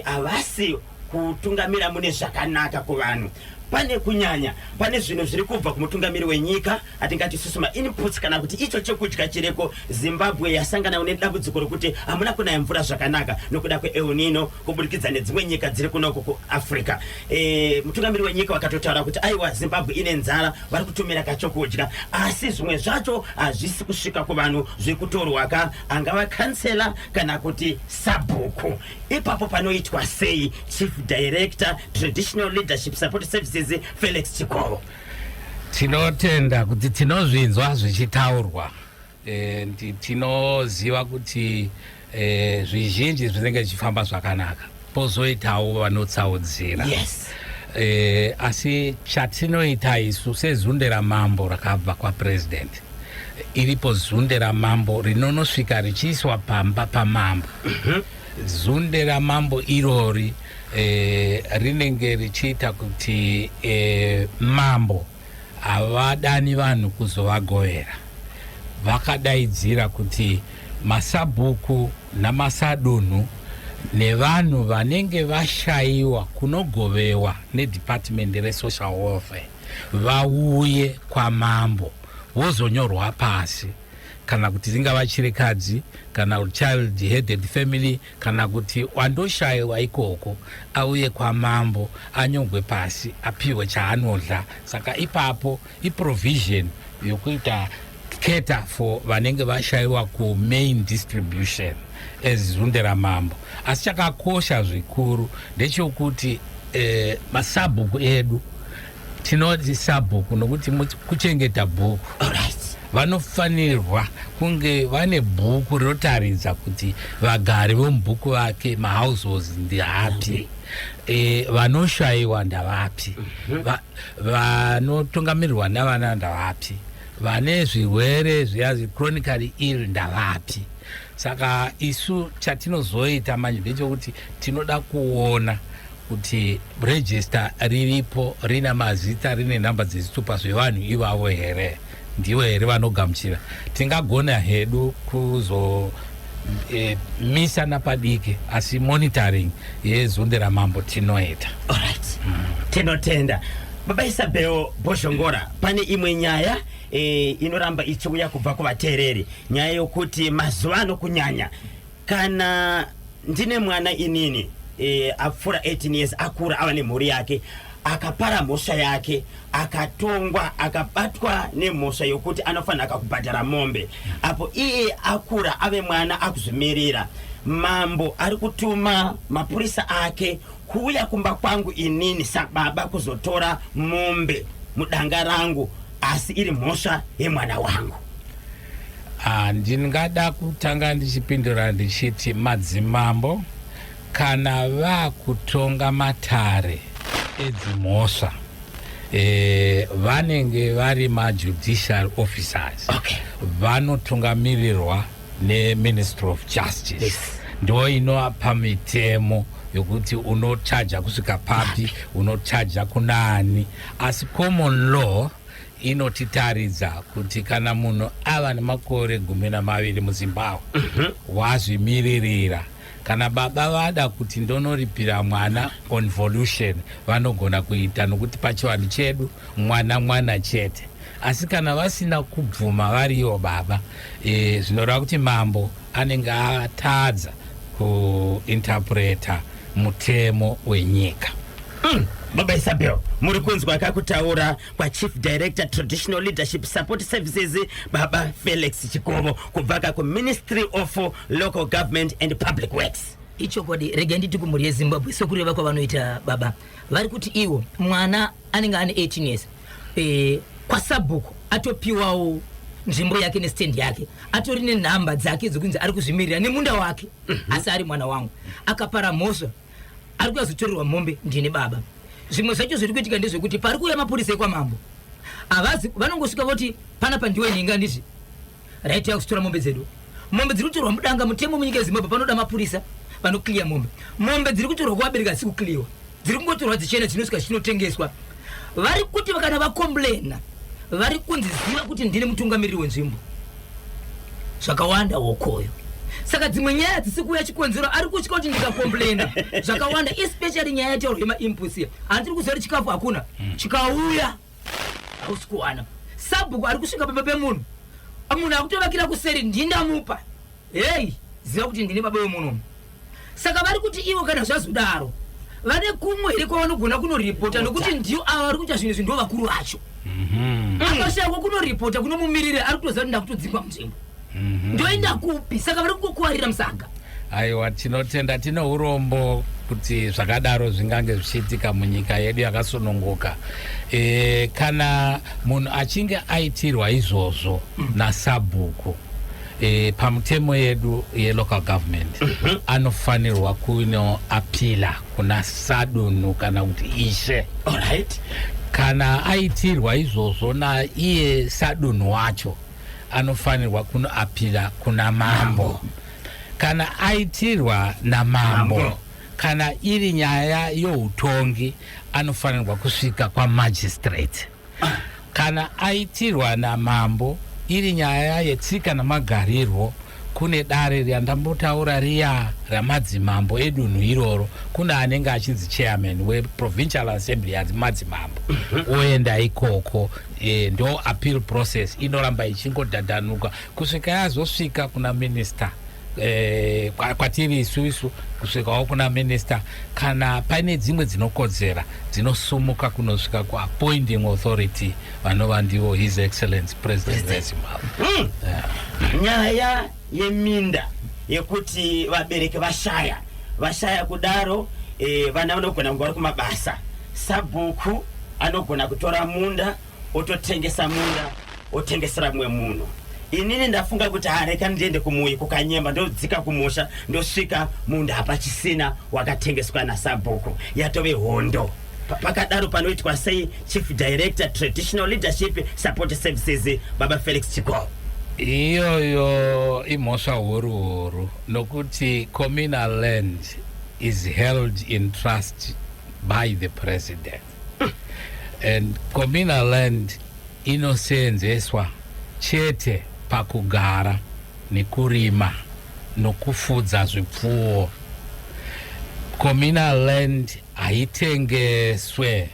havasi kutungamira mune zvakanaka kuvanhu. Pane kunyanya, pane zvinhu zviri kubva kumutungamiri wenyika atingati susuma inputs kana kuti icho chekudya chireko. Zimbabwe yasangana nedambudziko rokuti hamuna kunaya mvura zvakanaka nokuda kweEl Nino kubudikidza nedzimwe nyika dziri kunoko kuAfrica. Mutungamiri wenyika wakatotaura kuti aiwa Zimbabwe ine nzara vari kutumira kachokudya, asi zvimwe zvacho hazvisi kusvika kuvanhu zviri kutorwa ka angava kansela kana kuti sabhuku. Ipapo panoitwa sei Chief Director Traditional Leadership Support Services Felix Chikovo? Tinotenda kuti tinozvinzwa zvichitaurwa. Tinoziva kuti zvizhinji zvinenge zvichifamba zvakanaka, pozoitawo vanotsaudzira. Yes. Asi chatinoita isu sezunde ramambo rakabva kwapresident iripo zunde ramambo rinonosvika richiiswa pamba pamambo. Zunde ramambo irori rinenge richiita kuti mambo havadani vanhu kuzovagovera. Vakadaidzira kuti masabhuku namasadunhu nevanhu vanenge vashayiwa kunogovewa neDepartment reSocial Welfare vauye kwamambo vozonyorwa pasi, kana kuti ringava chirikadzi kana child headed family kana kuti wandoshayiwa ikoko, auye kwamambo anyogwe pasi apiwe chaanodla. Saka ipapo iprovision yokuita keta for vanenge vashayiwa ku main distribution ezunde ramambo. Asi chakakosha zvikuru ndechekuti masabhuku edu, tinoti sabhuku nokuti kuchengeta bhuku, vanofanirwa kunge vane bhuku rinotaridza kuti vagari vomubhuku vake mahouseholds ndeapi, vanoshayiwa ndavapi, vanotungamirirwa navana ndavapi, vane zvirwere zviya chronically ill ndavapi. Saka isu chatinozoita manje ndechekuti tinoda kuona kuti register riripo rina mazita rine namba dzezitupa zvevanhu ivavo here, ndivo here vanogamuchira. Tingagona hedu kuzo misa napadiki, asi monitoring yezunde ramambo tinoita. Alright. Tinotenda. Baba Isabel Boshongora, pane imwe nyaya inoramba ichiuya kubva kuvateereri, nyaya yokuti mazuva ano kunyanya kana ndine mwana inini apfuura 18 years akura ava nemhuri yake akapara mhosva yake akatongwa akabatwa nemhosva yokuti anofanira kubhadhara mombe, apo iye akura ave mwana akuzvimirira, mambo ari kutuma mapurisa ake kuuya kumba kwangu inini sababa kuzotora mombe mudanga rangu, asi iri mhosva yemwana wangu. Ndingada kutanga ndichipindura ndichiti madzimambo kana vakutonga matare edzimhosva vanenge vari majudicial officers, vanotungamirirwa neMinistry of Justice. Ndo inovapa mitemo yokuti unochaja kusvika papi, unochaja kunani. Asi common law inotitaridza kuti kana munhu ava nemakore 12 muZimbabwe wazvimiririra, kana baba vada kuti ndonoripira mwana convolution vanogona kuita, nokuti pachivanhu chedu mwana chete. Asi kana vasina kubvuma variyo baba, zvinoreva kuti mambo anenge atadza kuinterpreta mutemo wenyika. Baba Isabel, muri kunzwa kakutaura kwa Chief Director Traditional Leadership Support Services Baba Felix Chikovo kubva ku Ministry of Local Government and Public Works. Ichokodi rega nditi kumuri yeZimbabwe sokureva kwa vanoita baba vari kuti iwo mwana anenge ane 18 years kwa sabhuku atopiwawo nzvimbo yake nestand yake, atori nenhamba dzake dzokunzi ari kuzvimirira nemunda wake, asi ari mwana wangu akapara mhosva ari kuzotorerwa mombe ndine baba. Zvimwe zvacho zviri kuitika ndezvekuti pari kuuya mapurisa ekwamambo avazi, vanongosvika voti panapa ndiwe ninga ndizvi right yakutora mombe dzedu. Mombe dziri kutorwa mudanga mutemo munyika yeZimbabwe panoda mapurisa vanoclear mombe. Mombe dziri kutorwa kuvabereka si kuclear, dziri kungotorwa dzichena dzinosvika chinotengeswa. Vari kuti vakana vakomplaina vari kunziziva kuti ndine mutungamiriri wenzvimbo zvakawanda wokoyo. Saka dzimwe nyaya dzisi kuuya chikonzero ari kutyika kuti ndikakomplaina zvakawanda, especially nyaya yataurwa yemaimpulse. Handiri kuziva kuti chikafu hakuna, chikauya hausi kuwana. Sabhuku ari kusvika pamba pemunhu, munhu akutovakira kuseri ndindamupa, hei ziva kuti ndine baba wemunhu. Saka vari kuti ivo kana zvazodaro vane kumwe here kwavanogona kunoripota, nokuti ndiyo ava vari kuita zvinhu zvinhu vakuru vacho. Akashayikwa kunoripota kunomumirire ari kutoziva kuti ndakutodzingwa munzvimbo, ndoenda kupi? Saka vari kungokuwarira musaga. Aiwa, tinotenda tine urombo kuti zvakadaro zvingange zvichiitika munyika yedu yakasonongoka. Kana munhu achinge aitirwa izvozvo nasabhuku pamutemo yedu yelocal government, anofanirwa kunoapila kuna sadunhu kana kuti ishe. Alright. Kana aitirwa izvozvo naiye sadunhu wacho, anofanirwa kunoapira kuna mambo. Kana aitirwa namambo, kana iri nyaya youtongi, anofanirwa kusvika kwa magistrate. Kana aitirwa namambo, iri nyaya yetsika namagarirwo, kune dare riandambotaura riya ramadzimambo edunhu iroro, kuna anenge achinzi chairman weprovincial assembly yadzimadzimambo. Oenda ikoko, ndo appeal process inoramba ichingodhadhanuka kusvika yazosvika kuna minister. Kwatiri isusu kusvikawo kuna minister. Kana paine dzimwe dzinokodzera dzinosumuka kunosvika kuappointing authority, vanova ndivo His Excellency President weZimbabwe. Nyaya yeminda yekuti vabereki vashaya kudaro, vana vanogona kungora kumabasa. Sabhuku anogona kutora munda ototengesa munda otengesera mwe munhu. Inini ndafunga kuti hareka ndiende kumuyi kukanyemba ndodzika kumusha ndosvika munda apa chisina wakatengeswa naSabhuku yatove hondo. Pakadaro panoitwa sei Chief Director Traditional Leadership Support Services Baba Felix Chikovo? Iyoyo imhosva huru nokuti communal land is held in trust by the president. And communal land inosenzeswa chete pakugara nekurima nokufudza zvipfuwo. Communal land haitengeswe,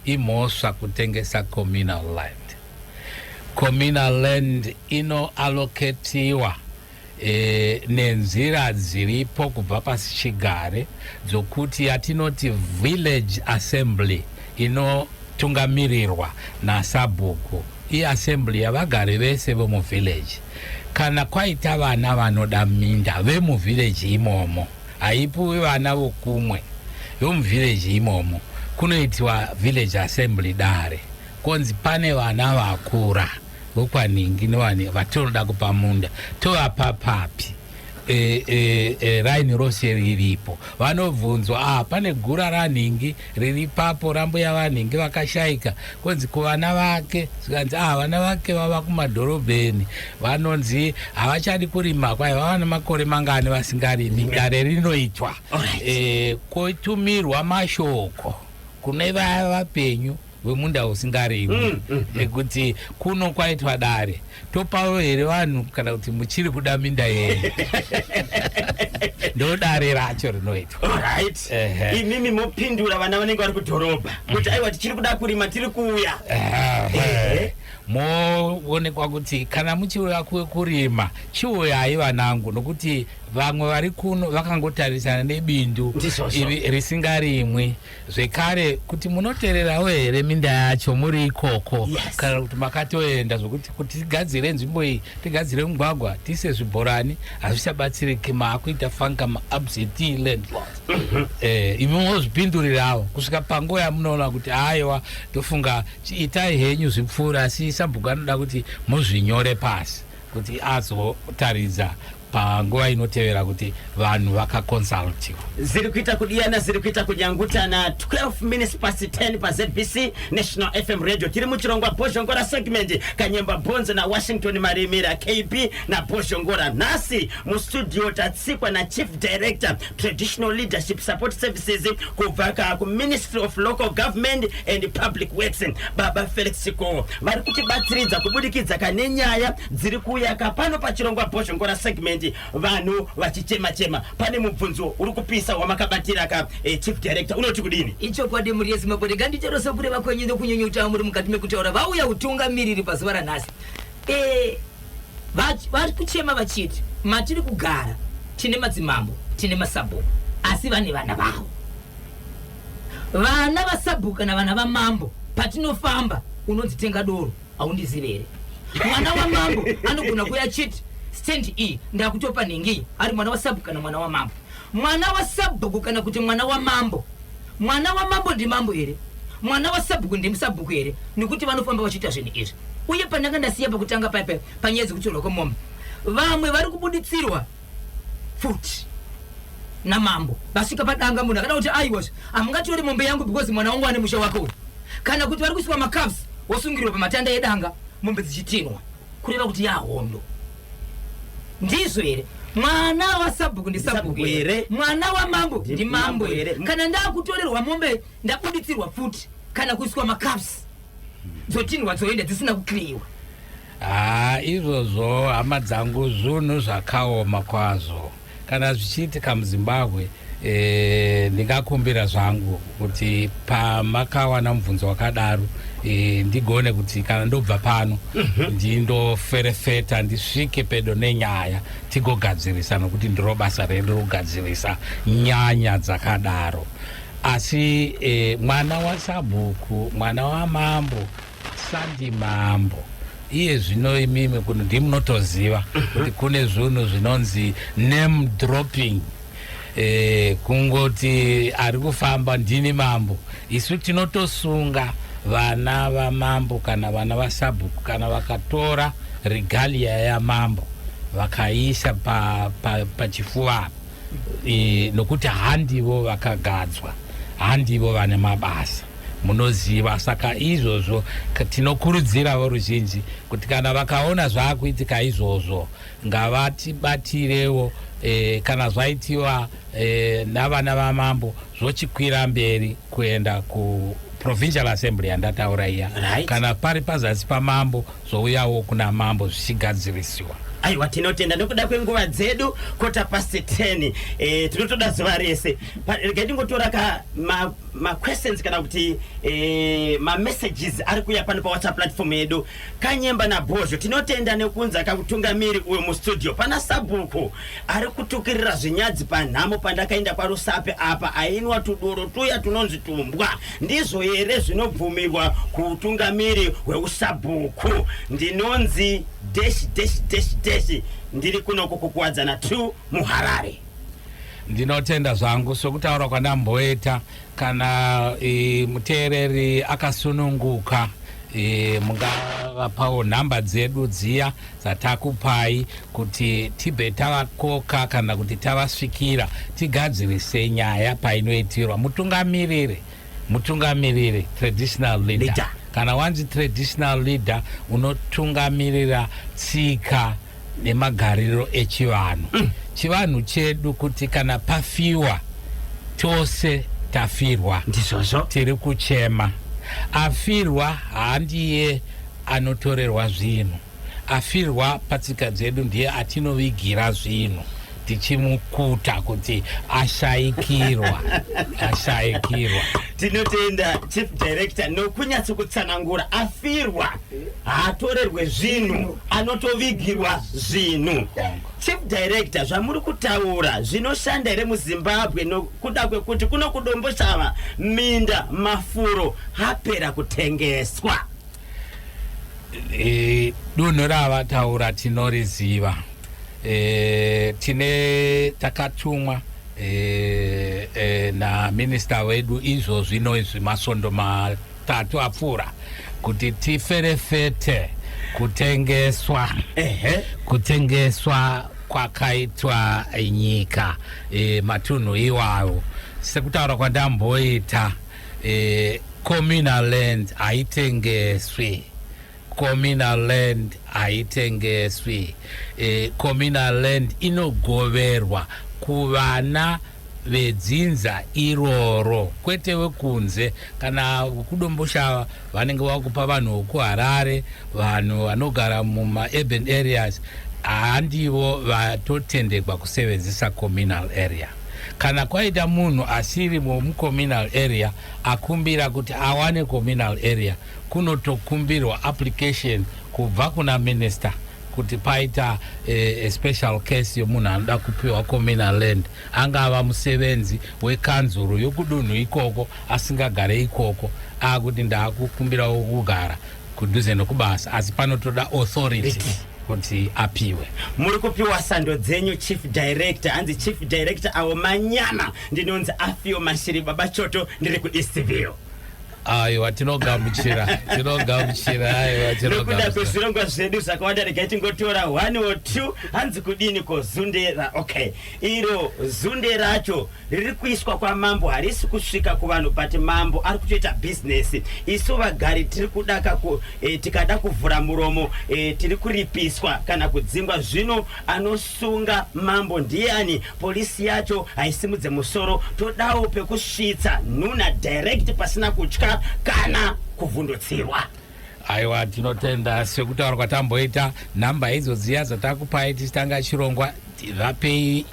imhosva kutengesa communal land. Communal land inoallocatiwa nenzira dziripo kubva pasi chigare dzokuti yatinoti village assembly inotungamirirwa naSabhuku. Assembly yavagari vese vemuvillage. Kana kwaita vana vanoda minda vemuvillage imomo, haipuwi vana vokumwe vemuvillage imomo, kunoitwa village assembly dare konzi pane vana vakura vokwaningi nevani vatinoda kupa munda tovapa papi. Raini rose riripo, vanobvunzwa pane gura raningi riri papo rambuya vaningi vakashaika, konzi kuvana vake zikanzi vana vake vava kumadhorobheni, vanonzi havachadi kurima kwaye vava namakore mangani vasingarimi. Dare rinoitwa kotumirwa mashoko kune vaya vapenyu vemunda usingarimi ekuti kuno kwaitwa dare, topawo here vanhu kana kuti muchiri kuda minda yenyu. Ndo dare racho rinoitwa. Alright. Imimi mopindura vana vanenge vari kudhorobha kuti aiwa tichiri kuda kurima tiri kuuya. Moonekwa kuti kana muchiuya kurima chiuyai vanangu, nokuti vamwe vari kuno vakangotarisana nebindu risingarimwi. Zvekare kuti munotererawo here minda yacho muri ikoko, kana kuti makatoenda zvokuti kuti tigadzire nzvimbo iyi, tigadzire mugwagwa, tise zvibhorani, hazvichabatsiriki maakuita fanga maabsentee landlords. Imi mozvipindurirawo kusvika panguva yamunoona kuti aiwa tofunga itai henyu zvipfuura, asi Sabhuku anoda kuti muzvinyore pasi kuti azotaridza panguva inotevera kuti vanhu vakakonsultiwa. Ziri kuita kudiyana, ziri kuita kunyangutana. 12 minutes past 10 pa ZBC National FM Radio. Tiri muchirongwa Bhoshongora segment Kanyemba Bonzo na Washington Marimira KB na Bhoshongora. Nasi mu studio tatsikwa na Chief Director Traditional Leadership Support Services kubva ku Ministry of Local Government and Public Works Baba Felix Chikovo. Vari kutibatsiridza kubudikidza kane nyaya dziri kuuya kapano pa chirongwa Bhoshongora segment. Vanhu vachichema chema. Pane mubvunzo uri kupisa wamakabatira ka Chief Director unoti kudini? Icho kwadi muri yeZimbabwe gandichero kure vakonyinde kunyunyuta muri mukati mekutaura vauya utungamiriri pazuva ranhasi. Vari kuchema vachiti matiri kugara tine madzimambo tine maSabhuku asi vane vana vavo. Vana vaSabhuku kana vana vamambo patinofamba unonzi tenga doro haundizivere. Mwana wamambo anogona kuya chiti stand E ndakutopa ningi ari mwana waSabhuku kana mwana wamambo. Mwana waSabhuku kana kuti mwana wamambo. Mwana wamambo ndi mambo here. Mwana waSabhuku ndi muSabhuku here. Nikuti vanofamba vachita zvinhu izvi. Uye pananga ndasiya pakutanga paipe panyezi kutorwa kwemombe. Vamwe vari kubuditsirwa futi na mambo. Basika padanga munhu kana kuti aiwas amungatori mombe yangu because mwana wangu ane musha wako. Kana kuti vari kuswa makabs wosungirwa pamatanda edanga mombe dzichitinwa. kureva kuti yahondo ndizvo here mwana wa sabhuku ndi sabhuku here mwana wa mambo ndi mambo here kana ndakutorerwa mombe ndabuditsirwa futi kana kuiswa makaps dzotini wadzoenda dzisina kukliwa izvozvo hama dzangu zvinhu zvakaoma kwazvo kana zvichiitika muZimbabwe ndingakumbira zvangu kuti pamakawana mubvunzo wakadaro ndigone kuti kana ndobva pano ndindoferefeta ndisvike pedo nenyaya tigogadzirisa nokuti ndiro basa redu kugadzirisa nyaya dzakadaro asi mwana wasabhuku mwana wamambo sandi mambo iye zvino imimi kuno ndimunotoziva kuti kune zvinhu zvinonzi name dropping kungoti ari kufamba ndini mambo isu tinotosunga vana vamambo kana vana vasabhuku kana vakatora regalia yamambo vakaisa pachifuva nokuti handivo vakagadzwa handivo vane mabasa munoziva saka izvozvo tinokurudzira voruzhinji kuti kana vakaona zvaakuitika izvozvo ngavatibatirewo kana zvaitiwa navana vamambo zvochikwira mberi kuenda kuprovincial assembly yandataura iya kana pari pazasi pamambo zvouyawo kuna mambo zvichigadzirisiwa aiwa tinotenda nekuda kwenguva dzedu 10:15 tinotoda zuva rese ndingotora questions kana kuti messages ari kuya pano WhatsApp platform yedu Kanyemba naBhozho tinotenda nekunza kakutungamiri uyo mustudio pana sabhuku ari kutukirira zvinyadzi panhamo pandakaenda kwaRusape apa ainwa tudoro tuya tunonzi tumbwa ndizvo here zvinobvumirwa kuutungamiri hweusabhuku ndinonzi dash ndiri kuno kukuwadzana 2 muHarare ndinotenda zvangu sokutaura kwandamboita kana muteereri akasununguka mungavapawo nhamba dzedu dziya dzatakupai kuti tibve tavakoka kana kuti tavasvikira tigadzirise nyaya painoitirwa mutungamiriri traditional leader. Kana wanzi traditional leader unotungamirira tsika nemagariro echivanhu chivanhu chedu kuti kana pafiwa tose tafirwa ndizvozvo tiri kuchema afirwa handiye anotorerwa zvinhu afirwa patsika dzedu ndiye atinovigira zvinhu tichimukuta kuti ashayikirwa tinotenda chief director nokunyatso kutsanangura afirwa haatorerwe zvinhu anotovigirwa zvinhu chief director zvamuri kutaura zvinoshanda here muZimbabwe nokuda kwekuti kuno kudomboshava minda mafuro hapera kutengeswa dunhu ravataura tinoriziva tine takatumwa naminista wedu izvo zvino izvi masondo 3 apfuura kuti tiferefete kutengeswa kwakaitwa nyika matunhu iwayo sekutaura kwandamboita communal land haitengeswi communal land haitengeswi communal land inogoverwa kuvana vedzinza iroro kwete wekunze kana kudomboshava vanenge vakupa vanhu vekuHarare vanhu vanogara muma-urban areas handivo vatotendekwa kusevenzesa communal area kana kwaita munhu asiri mucommunal area akumbira kuti awane communal area kunotokumbirwa application kubva kuna minister kuti paita special case yomunhu anoda kupiwa communal land angava musevenzi wekanzuru yokudunhu ikoko asingagare ikoko akuti ndakukumbirawo kugara kudhuze nokubasa asi panotoda authority kuti apiwe muri kupiwa sando dzenyu chief director hanzi chief director awo manyama ndinonzi Afio Mashiri Baba Choto ndiri ku Eastville aiwa tinogamuchira aiwa nokuda kwezvirongwa zvedu zvakawanda regai tingotora 1 or 2 hanzi kudini kozundera. Okay, iro zunde racho riri kuiswa kwamambo harisi kusvika kuvanhu but mambo ari kutoita bhizinesi. isu vagari tiri kudaka tikada kuvhura muromo tiri kuripiswa kana kudzingwa. Zvino anosunga mambo ndiani? Polisi yacho haisimudze musoro. Todawo pekusvitsa nhuna direct pasina kutya kana kuvhundutsirwa. aiwa tinotenda sekutaura kwatamboita. nhamba idzo dziya dzatakupai tichitanga chirongwa vapei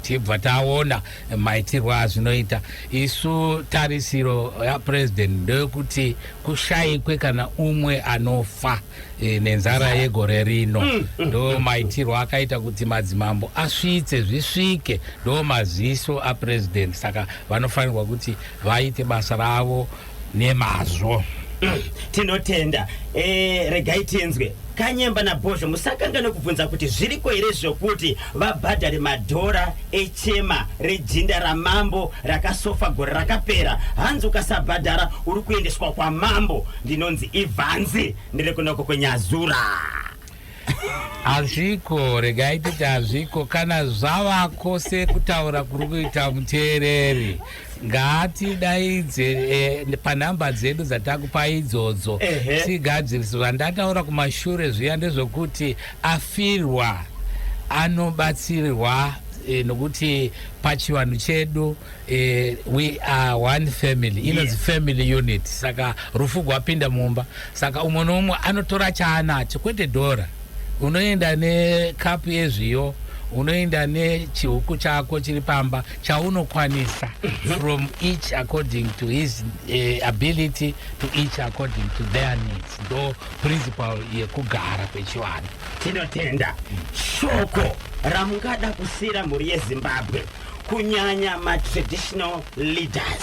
tibva taona maitirwo azvinoita. isu tarisiro yapresident ndeyekuti kushayikwe kana umwe anofa nenzara yegore rino. ndo maitirwo akaita kuti madzimambo asvitse zvisvike. ndo maziso apresident. saka vanofanirwa kuti vaite basa ravo nemazvo. Tinotenda. Regai tinzwe Kanyemba na Bosho musakangane kubvunza kuti zviriko here zvokuti vabhadhare madhora echema rejinda ramambo rakasofa gore rakapera. hanzi ukasabhadhara uri kuendeswa kwamambo. ndinonzi ibvanzi ndiri kunoko kwenyazura. hazviko, regai titi hazviko. kana zvavako sekutaura kuri kuita muteereri, ngatidaidze panhamba dzedu dzatakupa idzodzo tigadzirise. zvandataura kumashure zviya ndezvokuti afirwa anobatsirwa nokuti pachivanhu chedu we are one family. inonzi family unit. saka rufu rwapinda mumba. saka umwe nomumwe anotora chaanacho, kwete dhora. unoenda nekapu yezviyo, unoenda nechihuku chako chiri pamba chaunokwanisa, from each according to his ability to each according to their needs. ndo principle yekugara kwechivanhu. Tinotenda shoko ramungada kusira mhuri yeZimbabwe, kunyanya ma-traditional leaders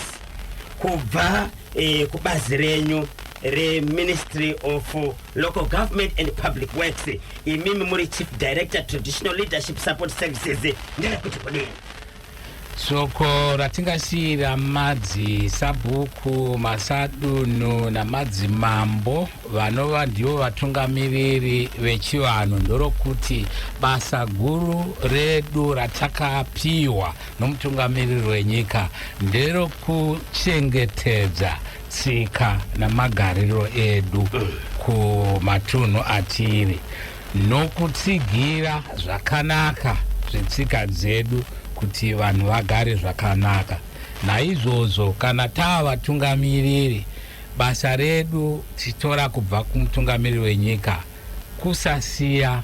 kubva kubazi renyu Ministry of Local Government and Public Works. imimi muri Chief Director Traditional Leadership Support Services. ndekuti kudini shoko ratingasiyira madzisabhuku, masadunu namadzimambo vanova ndivo vatungamiriri vechivanhu ndorokuti basa guru redu ratakapiwa nomutungamiriri wenyika nderokuchengetedza tsika namagariro edu kumatunhu atiri nokutsigira zvakanaka zvetsika dzedu kuti vanhu vagare zvakanaka. naizvozvo kana tava vatungamiriri, basa redu titora kubva kumutungamiriri wenyika kusasiya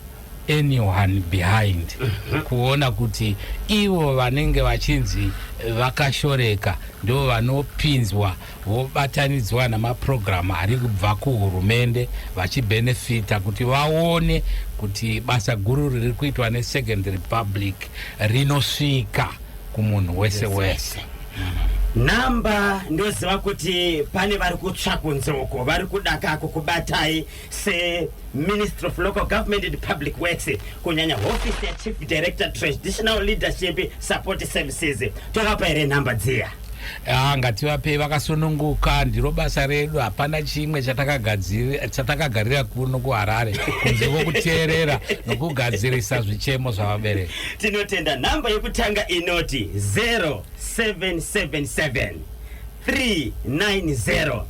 anyone behind. kuona kuti ivo vanenge vachinzi vakashoreka ndo vanopinzwa vobatanidzwa namapurogiramu ari kubva kuhurumende vachibhenefita kuti vaone kuti basa guru riri kuitwa neSecond Republic rinosvika kumunhu wese wese. Namba ndoziva kuti pane vari kutsvakunzoko vari kudakako kubatai se Ministry of Local Government and Public Works, kunyanya office ya Chief Director Traditional Leadership Support Services. Tokapa here namba dziya ngativapei vakasununguka. ndiro basa redu. hapana chimwe chatakagarira kuno kuHarare kunze kwokuteerera nokugadzirisa zvichemo zvavabereki. Tinotenda. namba yekutanga inoti 0777 390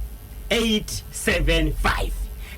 875.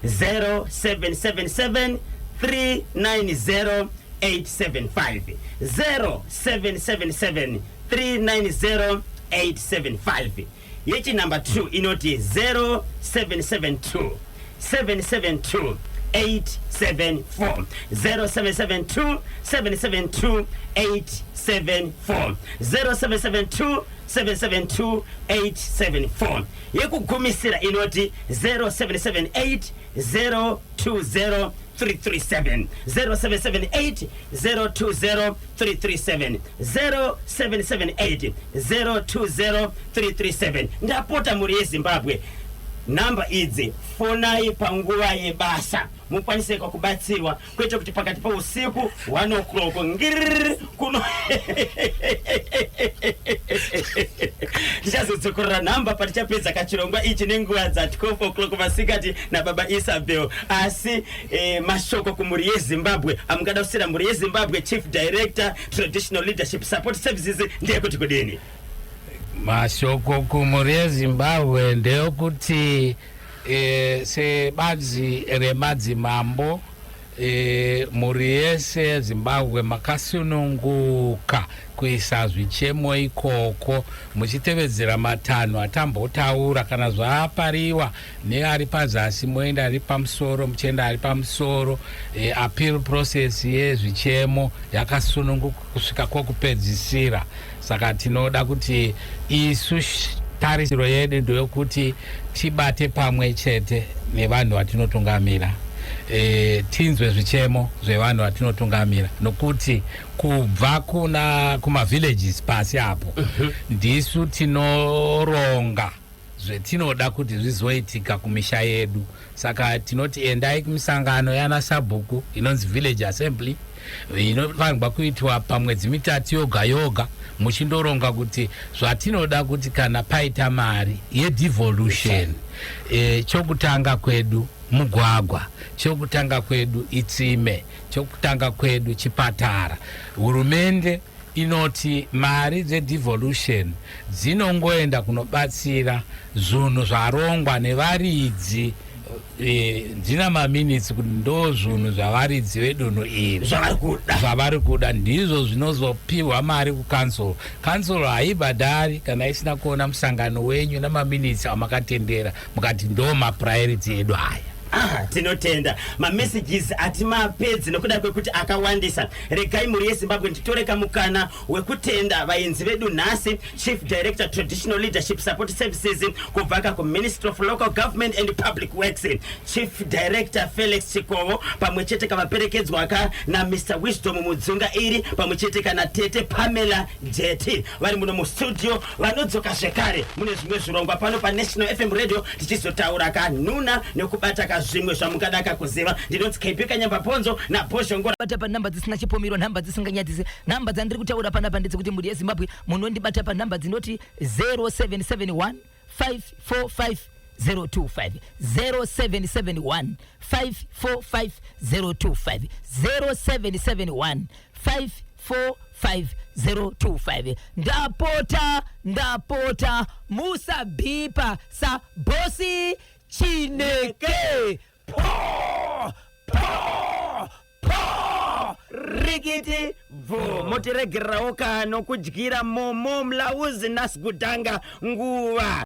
0777 390 875. 0777 390 875. yechi number 2 inoti 0772 772 874. 0772 772 874. 0772 772 874. yekugumisira inoti 0778 020 337. 0778 020 337. 0778 020 337. ndapota muri yeZimbabwe, namba idzi fonai panguva yebasa mukwanise kubatsirwa kwete kuti pakati pa usiku 1 o'clock ngirr kuno tichazotsokorera namba patichapedza kachirongwa ichi nenguva dza 12 o'clock masikati nababa Isabel. Asi mashoko kumhuri yeZimbabwe amungada kusira mhuri yeZimbabwe Chief Director Traditional Leadership Support Services ndeyekuti kudini? Mashoko kumhuri yeZimbabwe ndeyekuti sebazi remadzimambo mhuri yese Zimbabwe makasununguka kuisa zvichemo ikoko muchitevedzera matanho atambotaura kana zvaapariwa neari pazasi moenda ari pamusoro muchienda ari pamusoro. Appeal process yezvichemo yakasununguka kusvika kwokupedzisira. Saka tinoda kuti isu tarisiro yedu ndeyokuti tibate pamwe chete nevanhu vatinotungamira, tinzwe zvichemo zvevanhu vatinotungamira, nokuti kubva kumavillages pasi apo ndisu tinoronga zvetinoda kuti zvizoitika kumisha yedu. Saka tinoti endai kumisangano yana Sabhuku inonzi Village Assembly inofanirwa kuitwa pamwedzi mitatu yoga yoga, muchindoronga kuti zvatinoda kuti kana paita mari yedevolution, chokutanga kwedu mugwagwa, chokutanga kwedu itsime, chokutanga kwedu chipatara. Hurumende inoti mari dzedevolution dzinongoenda kunobatsira zvinhu zvarongwa nevaridzi, dzina maminitsi kuti ndo zvinhu zvavaridzi vedunhu iri zvavari kuda ndizvo zvinozopiwa mari kukansoro. Kansoro haibhadhari kana isina kuona musangano wenyu namaminitsi amakatendera mukati ndo mapriority edu aya. Tinotenda mamessages atimapedzi nokuda kwekuti akawandisa. Regai mhuri yeZimbabwe nditoreka mukana wekutenda vaenzi vedu nhasi Chief Director Traditional Leadership Support Services kubva kuMinistry of Local Government and Public Works Chief Director Felix Chikovo pamwe chete kavaperekedzwa na Mr. Wisdom Mudzunga iri pamwe chete kana Tete Pamela Jeti vari muno mustudio vanodzoka zvekare mune zvimwe zvirongwa pano paNational FM Radio tichizotaura kanhuna nekubata zvimwe zvamukadaka kuziva. Ndinoti KP Kanyamba Ponzo na Bosho Ngora bata pa namba dzisina chipomiro, namba dzisinganyadzise, namba dzandiri kutaura panapa ndedzekuti mhuri yeZimbabwe munondibata pa namba dzinoti 0771 545 025 0771 545 025 0771 545 025. Ndapota musabhipa sa bosi Chineke Rigiti vo motiregerawo kano kudyira momo mlauzi nasigudanga nguva.